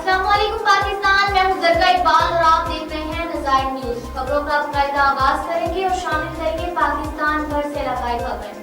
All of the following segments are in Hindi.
अस्सलामुअलैकुम पाकिस्तान, मैं हूं जरका इकबाल और आप देख रहे हैं नज़ायर न्यूज़। खबरों का बाकायदा आगाज करेंगे और शामिल करेंगे पाकिस्तान भर से इलाकाई खबर।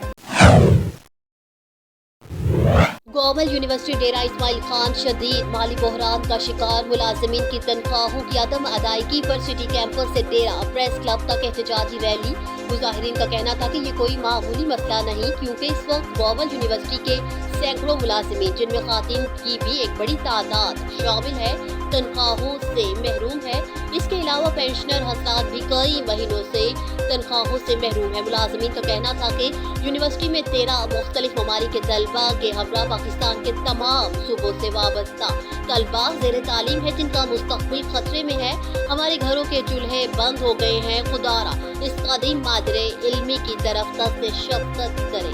ग्लोबल यूनिवर्सिटी डेरा इस्माइल खान शदीद माली बहरान का शिकार, मुलाजिमीन की तनख्वाहों की अदम अदायगी पर सिटी कैंपस से डेरा प्रेस क्लब तक एहतजाजी रैली। मुजाहिरीन का कहना था कि ये कोई मामूली मसला नहीं, क्योंकि इस वक्त ग्लोबल यूनिवर्सिटी के सैकड़ों मुलाजिमीन, जिनमें खातिन की भी एक बड़ी तादाद शामिल है, तनख्वाहों से महरूम है। इसके अलावा पेंशनर हजरात भी कई महीनों से तनख्वाहों से महरूम है। मुलाजिमीन का कहना था कि यूनिवर्सिटी में 13 मुख्तलिफ ममालिक के तलबा के हमरा पाकिस्तान के तमाम सूबों से वाबस्ता तलबा ज़ेर तालीम है, जिनका मुस्तकबिल खतरे में है। हमारे घरों के चूल्हे बंद हो गए हैं, खुदारा इस कदीम मादरे इल्मी की तरफ दस्त शफ़क़त करे।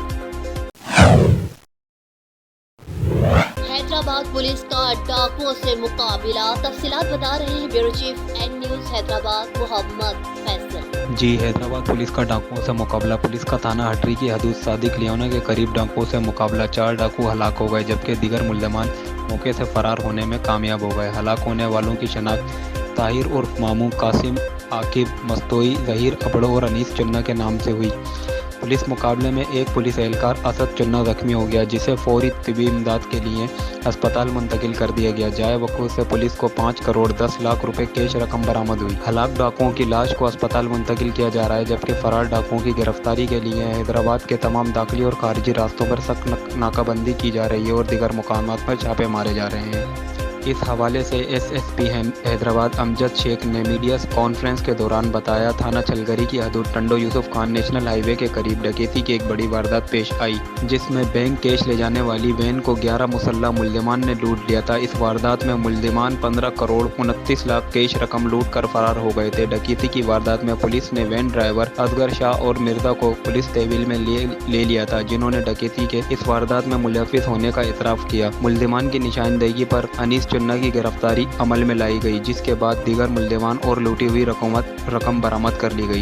हैदराबाद पुलिस का डाकुओं से मुकाबला, तफसीलात बता रहे हैं bureau chief N news Hyderabad Mohammed Faisal. जी, हैदराबाद पुलिस का डाकुओं से मुकाबला। पुलिस का थाना हटरी की हदूद सादिक लियोना के करीब डाकुओं से मुकाबला। 4 डाकू हलाक हो गए, जबकि दीगर मुल्ज़मान मौके से फरार होने में कामयाब हो गए। हलाक होने वालों की शनाख्त ताहिर उर्फ मामू, कासिम, आकिब, मस्तोई, जहीर अबड़ो और अनीस चुन्ना के नाम से हुई। पुलिस मुकाबले में एक पुलिस एहलकार असद चुन्ना जख्मी हो गया, जिसे फौरी तिबी इमदाद के लिए अस्पताल मुंतकिल कर दिया गया। जाए वक़ूत से पुलिस को 5 करोड़ 10 लाख रुपए कैश रकम बरामद हुई। हलाक डाकुओं की लाश को अस्पताल मुंतकिल किया जा रहा है, जबकि फरार डाकुओं की गिरफ्तारी के लिए हैदराबाद के तमाम दाखिली और खारिजी रास्तों पर सख्त नाकाबंदी की जा रही है और दीगर मुकामात पर छापे मारे जा रहे हैं। इस हवाले से एसएसपी हैदराबाद अमजद शेख ने मीडिया कॉन्फ्रेंस के दौरान बताया, थाना चलगरी की हदूद टंडो यूसुफ खान नेशनल हाईवे के करीब डकैती की एक बड़ी वारदात पेश आई, जिसमें बैंक कैश ले जाने वाली वैन को 11 मुसल्लह मुल्ज़िमान ने लूट लिया था। इस वारदात में मुल्ज़िमान 15 करोड़ 29 लाख कैश रकम लूट कर फरार हो गए थे। डकैती की वारदात में पुलिस ने वैन ड्राइवर असगर शाह और मिर्जा को पुलिस तहवील में ले लिया था, जिन्होंने डकैती के इस वारदात में मुलव्विस होने का इतराफ़ किया। मुल्ज़िमान की निशानदेही पर अनीस चुन्ना की गिरफ्तारी अमल में लाई गई, जिसके बाद दीगर मुल्ज़िमान और लूटी हुई रकम बरामद कर ली गई।